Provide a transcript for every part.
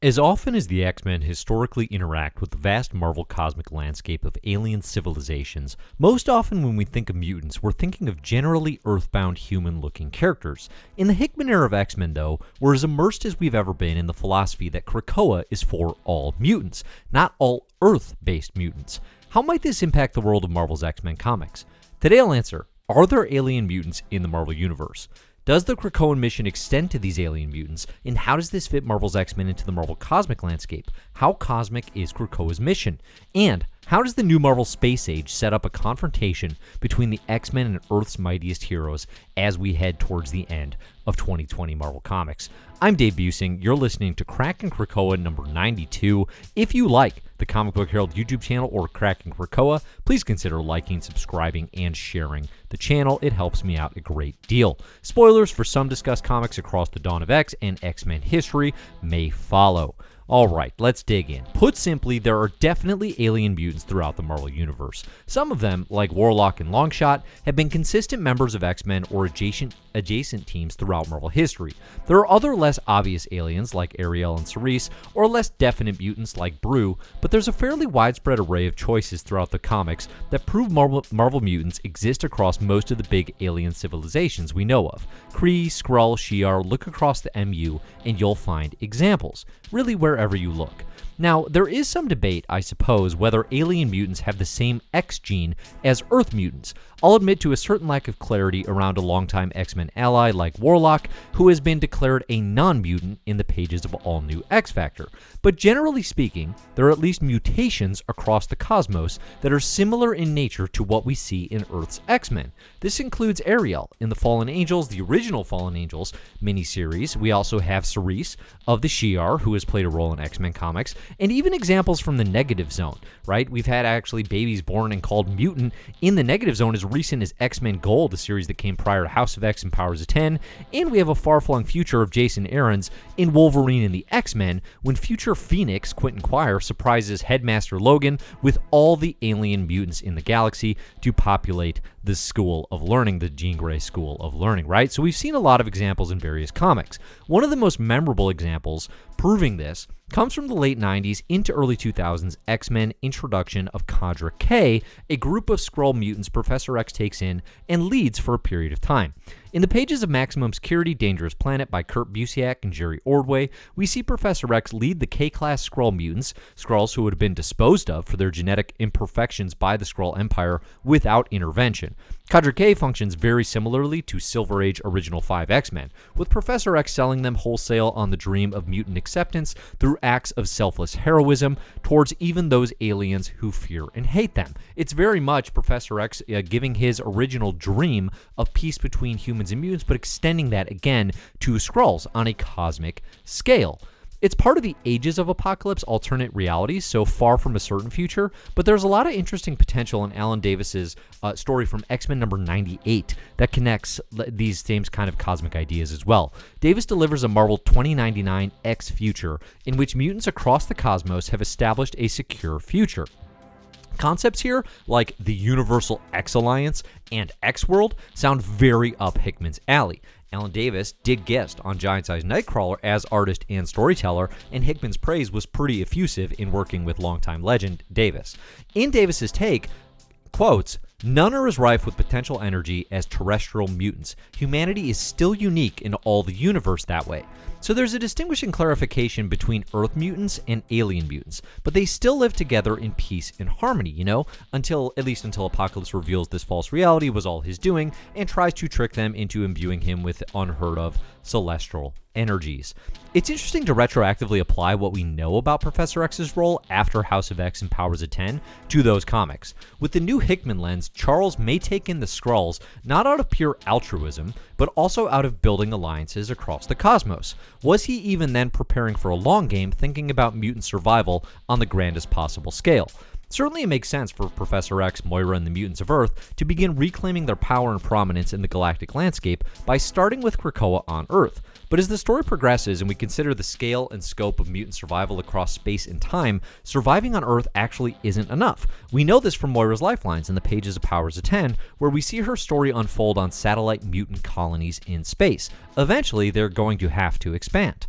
As often as the X-Men historically interact with the vast Marvel cosmic landscape of alien civilizations, most often when we think of mutants, we're thinking of generally earthbound human-looking characters. In the Hickman era of X-Men, though, we're as immersed as we've ever been in the philosophy that Krakoa is for all mutants, not all Earth-based mutants. How might this impact the world of Marvel's X-Men comics? Today I'll answer, are there alien mutants in the Marvel Universe? Does the Krakoan mission extend to these alien mutants, and how does this fit Marvel's X-Men into the Marvel cosmic landscape? How cosmic is Krakoa's mission? And how does the new Marvel Space Age set up a confrontation between the X-Men and Earth's mightiest heroes as we head towards the end of 2020 Marvel Comics? I'm Dave Busing. You're listening to Krakin Krakoa number 92. If you like the Comic Book Herald YouTube channel or Krakin Krakoa, please consider liking, subscribing, and sharing the channel. It helps me out a great deal. Spoilers for some discussed comics across the Dawn of X and X-Men history may follow. Alright, let's dig in. Put simply, there are definitely alien mutants throughout the Marvel Universe. Some of them, like Warlock and Longshot, have been consistent members of X-Men or adjacent teams throughout Marvel history. There are other less obvious aliens like Ariel and Cerise, or less definite mutants like Brew, but there's a fairly widespread array of choices throughout the comics that prove Marvel mutants exist across most of the big alien civilizations we know of. Kree, Skrull, Shi'ar, look across the MU and you'll find examples, really wherever you look. Now, there is some debate, I suppose, whether alien mutants have the same X gene as Earth mutants. I'll admit to a certain lack of clarity around a longtime X-Men ally like Warlock, who has been declared a non-mutant in the pages of All New X-Factor. But generally speaking, there are at least mutations across the cosmos that are similar in nature to what we see in Earth's X-Men. This includes Ariel in the Fallen Angels, the original Fallen Angels miniseries. We also have Cerise of the Shi'ar, who has played a role in X-Men comics, and even examples from the Negative Zone, right? We've had actually babies born and called mutant in the Negative Zone as recent as X-Men Gold, a series that came prior to House of X and Powers of 10, and we have a far-flung future of Jason Aaron's in Wolverine and the X-Men when future Phoenix, Quentin Quire, surprises Headmaster Logan with all the alien mutants in the galaxy to populate the School of Learning, the Jean Grey School of Learning, right? So we've seen a lot of examples in various comics. One of the most memorable examples proving this comes from the late 90s into early 2000s X-Men introduction of Cadre K, a group of Skrull mutants Professor X takes in and leads for a period of time. In the pages of Maximum Security, Dangerous Planet by Kurt Busiek and Jerry Ordway, we see Professor X lead the K-Class Skrull mutants, Skrulls who had been disposed of for their genetic imperfections by the Skrull Empire without intervention. Cadre K functions very similarly to Silver Age Original 5 X-Men, with Professor X selling them wholesale on the dream of mutant acceptance through acts of selfless heroism towards even those aliens who fear and hate them. It's very much Professor X giving his original dream of peace between humans and mutants, but extending that again to Skrulls on a cosmic scale. It's part of the Ages of Apocalypse alternate realities, so far from a certain future, but there's a lot of interesting potential in Alan Davis's story from X-Men number 98 that connects these same kind of cosmic ideas as well. Davis delivers a Marvel 2099 X future in which mutants across the cosmos have established a secure future. Concepts here, like the Universal X Alliance and X-World, sound very up Hickman's alley. Alan Davis did guest on Giant Size Nightcrawler as artist and storyteller, and Hickman's praise was pretty effusive in working with longtime legend Davis. In Davis's take, quotes, "None are as rife with potential energy as terrestrial mutants. Humanity is still unique in all the universe that way." So there's a distinguishing clarification between Earth mutants and alien mutants, but they still live together in peace and harmony, until Apocalypse reveals this false reality was all his doing and tries to trick them into imbuing him with unheard of celestial energies. It's interesting to retroactively apply what we know about Professor X's role after House of X and Powers of 10 to those comics. With the new Hickman lens, Charles may take in the Skrulls not out of pure altruism, but also out of building alliances across the cosmos. Was he even then preparing for a long game, thinking about mutant survival on the grandest possible scale? Certainly it makes sense for Professor X, Moira, and the mutants of Earth to begin reclaiming their power and prominence in the galactic landscape by starting with Krakoa on Earth. But as the story progresses and we consider the scale and scope of mutant survival across space and time, surviving on Earth actually isn't enough. We know this from Moira's lifelines in the pages of Powers of 10, where we see her story unfold on satellite mutant colonies in space. Eventually, they're going to have to expand.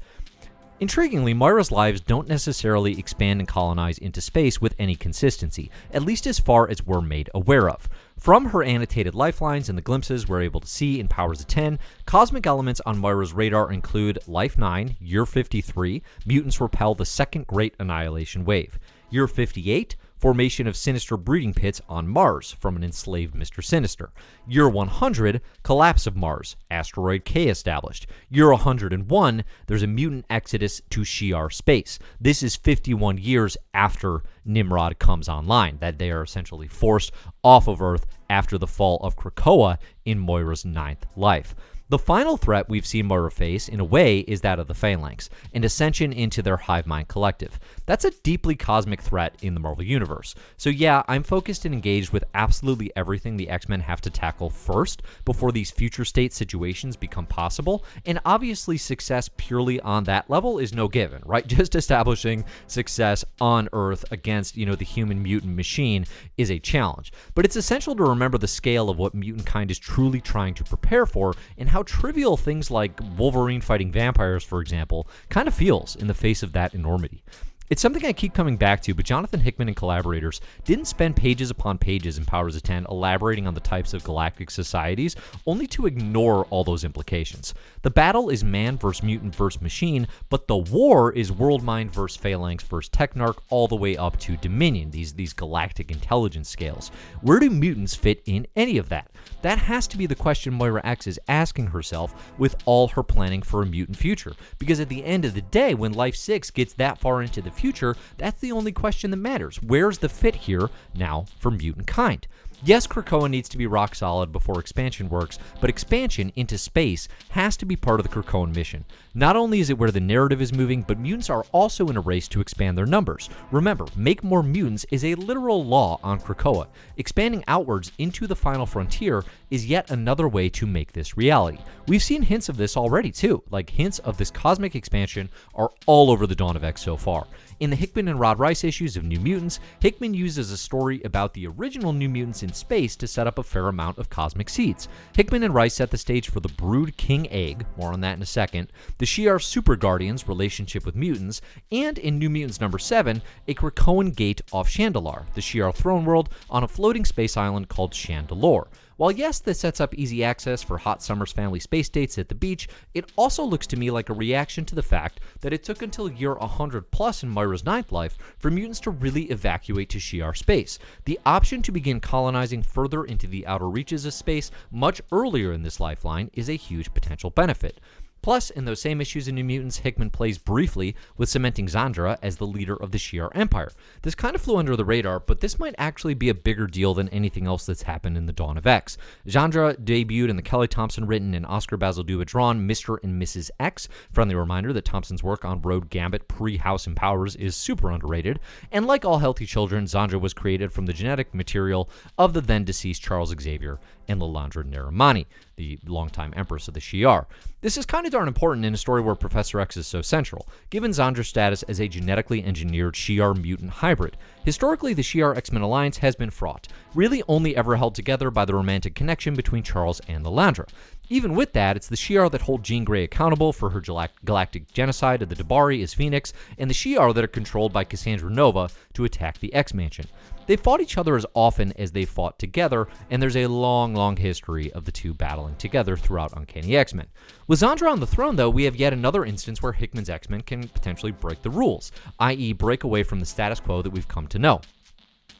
Intriguingly, Moira's lives don't necessarily expand and colonize into space with any consistency, at least as far as we're made aware of. From her annotated lifelines and the glimpses we're able to see in Powers of 10, cosmic elements on Moira's radar include Life 9, Year 53, mutants repel the Second Great Annihilation Wave. Year 58, formation of sinister breeding pits on Mars from an enslaved Mr. Sinister. Year 100, collapse of Mars, asteroid K established. Year 101, there's a mutant exodus to Shi'ar space. This is 51 years after Nimrod comes online, that they are essentially forced off of Earth after the fall of Krakoa in Moira's 9th life. The final threat we've seen Moira face, in a way, is that of the Phalanx, and ascension into their hive mind collective. That's a deeply cosmic threat in the Marvel Universe. So yeah, I'm focused and engaged with absolutely everything the X-Men have to tackle first, before these future state situations become possible, and obviously success purely on that level is no given, right? Just establishing success on Earth against, the human mutant machine is a challenge. But it's essential to remember the scale of what mutant kind is truly trying to prepare for, and how trivial things like Wolverine fighting vampires, for example, kind of feels in the face of that enormity. It's something I keep coming back to, but Jonathan Hickman and collaborators didn't spend pages upon pages in Powers of 10 elaborating on the types of galactic societies, only to ignore all those implications. The battle is man versus mutant versus machine, but the war is world mind versus Phalanx versus Technarch, all the way up to Dominion, these galactic intelligence scales. Where do mutants fit in any of that? That has to be the question Moira X is asking herself with all her planning for a mutant future, because at the end of the day, when Life 6 gets that far into the future, that's the only question that matters. Where's the fit here now for mutant kind? Yes, Krakoa needs to be rock solid before expansion works, but expansion into space has to be part of the Krakoan mission. Not only is it where the narrative is moving, but mutants are also in a race to expand their numbers. Remember, make more mutants is a literal law on Krakoa. Expanding outwards into the final frontier is yet another way to make this reality. We've seen hints of this already too, like hints of this cosmic expansion are all over the Dawn of X so far. In the Hickman and Rod Rice issues of New Mutants, Hickman uses a story about the original New Mutants in space to set up a fair amount of cosmic seeds. Hickman and Rice set the stage for the Brood King Egg, more on that in a second, the Shi'ar Super Guardians' relationship with mutants, and in New Mutants number 7, a Krakoan gate off Chandalar, the Shi'ar throne world, on a floating space island called Chandelore. While yes, this sets up easy access for Hot Summer's family space dates at the beach, it also looks to me like a reaction to the fact that it took until year 100 plus in Moira's 9th life for mutants to really evacuate to Shi'ar space. The option to begin colonizing further into the outer reaches of space much earlier in this lifeline is a huge potential benefit. Plus, in those same issues in New Mutants, Hickman plays briefly with cementing Zandra as the leader of the Shi'ar Empire. This kind of flew under the radar, but this might actually be a bigger deal than anything else that's happened in the Dawn of X. Zandra debuted in the Kelly Thompson written and Oscar Basilduba drawn Mr. and Mrs. X. Friendly reminder that Thompson's work on Road Gambit pre-House and Powers is super underrated. And like all healthy children, Zandra was created from the genetic material of the then-deceased Charles Xavier and Lilandra Neramani, the longtime empress of the Shi'ar. This is kind of darn important in a story where Professor X is so central, given Zandra's status as a genetically engineered Shi'ar mutant hybrid. Historically, the Shi'ar X-Men alliance has been fraught, really only ever held together by the romantic connection between Charles and Lilandra. Even with that, it's the Shi'ar that hold Jean Grey accountable for her galactic genocide of the Dabari as Phoenix, and the Shi'ar that are controlled by Cassandra Nova to attack the X-Mansion. They fought each other as often as they fought together, and there's a long history of the two battling together throughout Uncanny X-Men. With Zandra on the throne, though, we have yet another instance where Hickman's X-Men can potentially break the rules, i.e. break away from the status quo that we've come to know.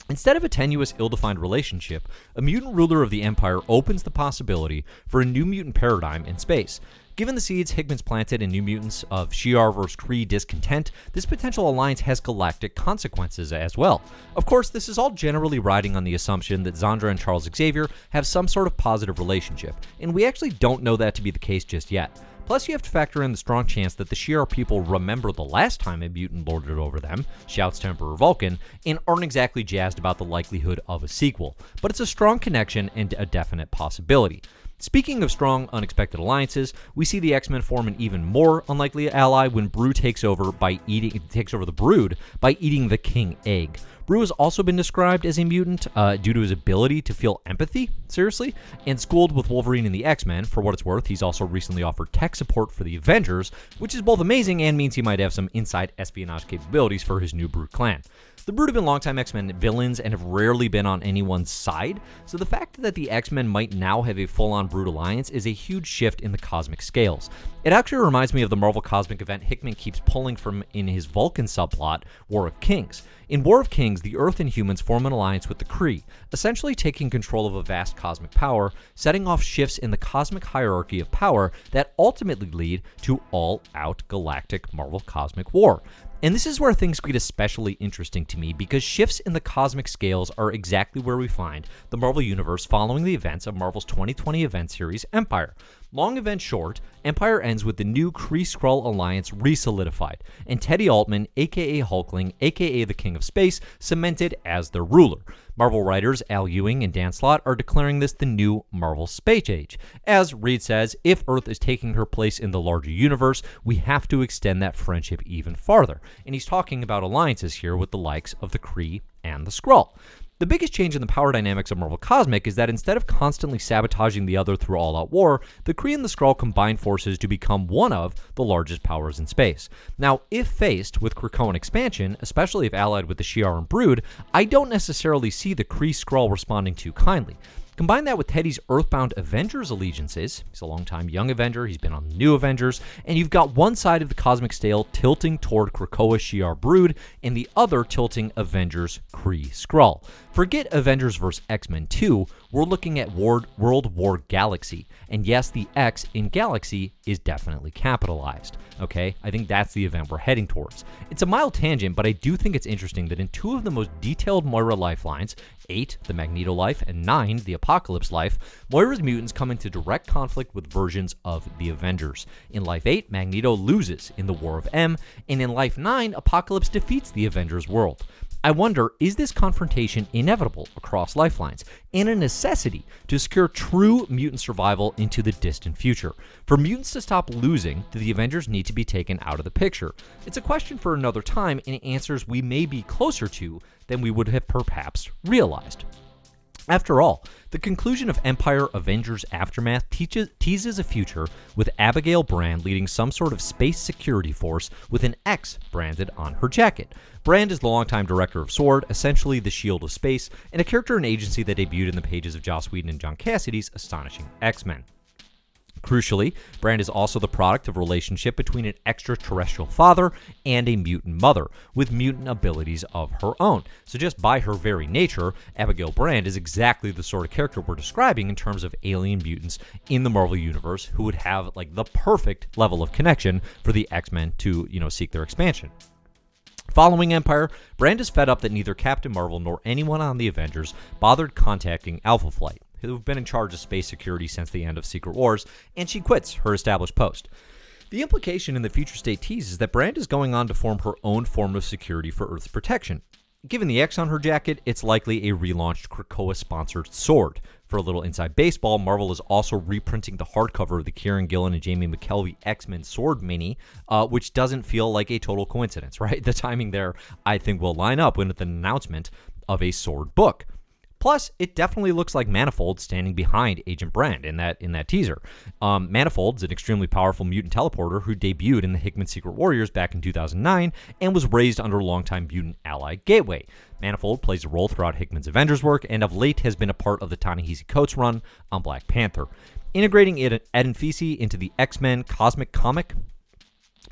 Instead of a tenuous, ill-defined relationship, a mutant ruler of the Empire opens the possibility for a new mutant paradigm in space. Given the seeds Hickman's planted in New Mutants of Shi'ar vs. Kree discontent, this potential alliance has galactic consequences as well. Of course, this is all generally riding on the assumption that Zandra and Charles Xavier have some sort of positive relationship, and we actually don't know that to be the case just yet. Plus, you have to factor in the strong chance that the Shi'ar people remember the last time a mutant lorded over them, shouts to Emperor Vulcan, and aren't exactly jazzed about the likelihood of a sequel. But it's a strong connection and a definite possibility. Speaking of strong, unexpected alliances, we see the X-Men form an even more unlikely ally when Brood takes over the Brood by eating the King Egg. Brew has also been described as a mutant due to his ability to feel empathy, seriously, and schooled with Wolverine and the X-Men. For what it's worth, he's also recently offered tech support for the Avengers, which is both amazing and means he might have some inside espionage capabilities for his new Brood clan. The Brood have been longtime X-Men villains and have rarely been on anyone's side, so the fact that the X-Men might now have a full-on Brood alliance is a huge shift in the cosmic scales. It actually reminds me of the Marvel cosmic event Hickman keeps pulling from in his Vulcan subplot, War of Kings. In War of Kings, the Earth and humans form an alliance with the Kree, essentially taking control of a vast cosmic power, setting off shifts in the cosmic hierarchy of power that ultimately lead to all-out galactic Marvel cosmic war. And this is where things get especially interesting to me, because shifts in the cosmic scales are exactly where we find the Marvel Universe following the events of Marvel's 2020 event series Empire. Long event short, Empire ends with the new Kree-Skrull alliance re-solidified, and Teddy Altman, aka Hulkling, aka the King of Space, cemented as their ruler. Marvel writers Al Ewing and Dan Slott are declaring this the new Marvel Space Age. As Reed says, if Earth is taking her place in the larger universe, we have to extend that friendship even farther. And he's talking about alliances here with the likes of the Kree and the Skrull. The biggest change in the power dynamics of Marvel Cosmic is that instead of constantly sabotaging the other through all-out war, the Kree and the Skrull combine forces to become one of the largest powers in space. Now, if faced with Krakoan expansion, especially if allied with the Shi'ar and Brood, I don't necessarily see the Kree-Skrull responding too kindly. Combine that with Teddy's Earthbound Avengers allegiances. He's a longtime Young Avenger, he's been on the New Avengers, and you've got one side of the cosmic scale tilting toward Krakoa Shi'ar Brood, and the other tilting Avengers Kree Skrull. Forget Avengers vs. X-Men 2, we're looking at World War GalaXy, and yes, the X in GalaXy is definitely capitalized, okay? I think that's the event we're heading towards. It's a mild tangent, but I do think it's interesting that in two of the most detailed Moira lifelines, 8, the Magneto life, and 9, the Apocalypse life, Moira's mutants come into direct conflict with versions of the Avengers. In Life 8, Magneto loses in the War of M, and in Life 9, Apocalypse defeats the Avengers world. I wonder, is this confrontation inevitable across lifelines, and a necessity to secure true mutant survival into the distant future? For mutants to stop losing, do the Avengers need to be taken out of the picture? It's a question for another time, and answers we may be closer to than we would have perhaps realized. After all, the conclusion of Empire Avengers Aftermath teases a future with Abigail Brand leading some sort of space security force with an X branded on her jacket. Brand is the longtime director of S.W.O.R.D., essentially the Shield of Space, and a character and agency that debuted in the pages of Joss Whedon and John Cassidy's Astonishing X-Men. Crucially, Brand is also the product of a relationship between an extraterrestrial father and a mutant mother, with mutant abilities of her own. So just by her very nature, Abigail Brand is exactly the sort of character we're describing in terms of alien mutants in the Marvel Universe who would have like the perfect level of connection for the X-Men to, seek their expansion. Following Empire, Brand is fed up that neither Captain Marvel nor anyone on the Avengers bothered contacting Alpha Flight, who've been in charge of space security since the end of Secret Wars, and she quits her established post. The implication in the future state tease is that Brand is going on to form her own form of security for Earth's protection. Given the X on her jacket, it's likely a relaunched Krakoa-sponsored sword. For a little inside baseball, Marvel is also reprinting the hardcover of the Kieran Gillen and Jamie McKelvey X-Men Sword mini, which doesn't feel like a total coincidence, right? The timing there, I think, will line up with an announcement of a Sword book. Plus, it definitely looks like Manifold standing behind Agent Brand in that teaser. Manifold's an extremely powerful mutant teleporter who debuted in the Hickman Secret Warriors back in 2009 and was raised under longtime mutant ally Gateway. Manifold plays a role throughout Hickman's Avengers work and of late has been a part of the Ta-Nehisi Coates run on Black Panther. Integrating Ed and Fisi into the X-Men Cosmic Comic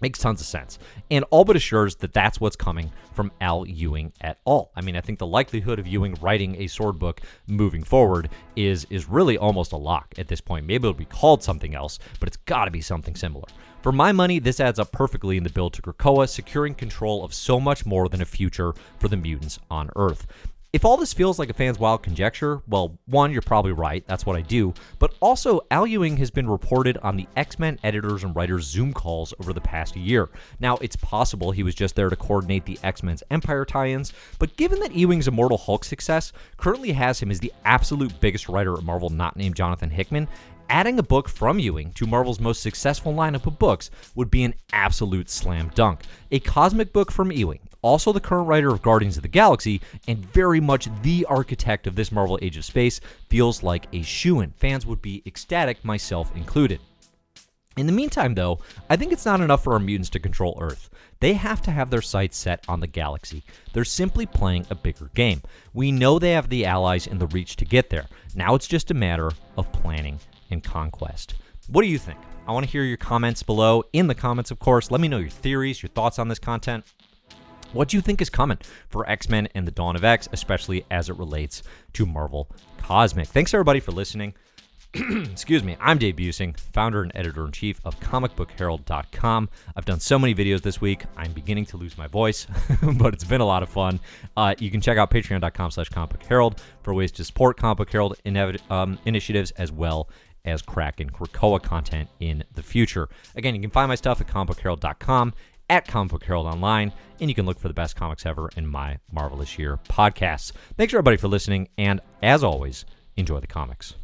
makes tons of sense, and all but assures that that's what's coming from Al Ewing et al. I mean, I think the likelihood of Ewing writing a Sword book moving forward is really almost a lock at this point. Maybe it'll be called something else, but it's got to be something similar. For my money, this adds up perfectly in the build to Krakoa, securing control of so much more than a future for the mutants on Earth. If all this feels like a fan's wild conjecture, well, one, you're probably right, that's what I do, but also Al Ewing has been reported on the X-Men editors and writers Zoom calls over the past year. Now, it's possible he was just there to coordinate the X-Men's Empire tie-ins, but given that Ewing's Immortal Hulk success currently has him as the absolute biggest writer at Marvel not named Jonathan Hickman, Adding a book from Ewing to Marvel's most successful lineup of books would be an absolute slam dunk. A cosmic book from Ewing, also the current writer of Guardians of the Galaxy, and very much the architect of this Marvel Age of Space, feels like a shoo-in. Fans would be ecstatic, myself included. In the meantime, though, I think it's not enough for our mutants to control Earth. They have to have their sights set on the galaxy. They're simply playing a bigger game. We know they have the allies and the reach to get there. Now it's just a matter of planning and conquest. What do you think? I want to hear your comments below. In the comments, of course. Let me know your theories, your thoughts on this content. What do you think is coming for X-Men and the Dawn of X, especially as it relates to Marvel Cosmic? Thanks, everybody, for listening. Excuse me, I'm Dave Busing, founder and editor-in-chief of comicbookherald.com. I've done so many videos this week, I'm beginning to lose my voice, but it's been a lot of fun. You can check out patreon.com/comicbookherald for ways to support Comic Book Herald initiatives, as well as Krakin Krakoa content in the future. Again, you can find my stuff at comicbookherald.com, at Comic Book Herald Online, and you can look for the best comics ever in my Marvelous Year podcasts. Thanks, everybody, for listening, and as always, enjoy the comics.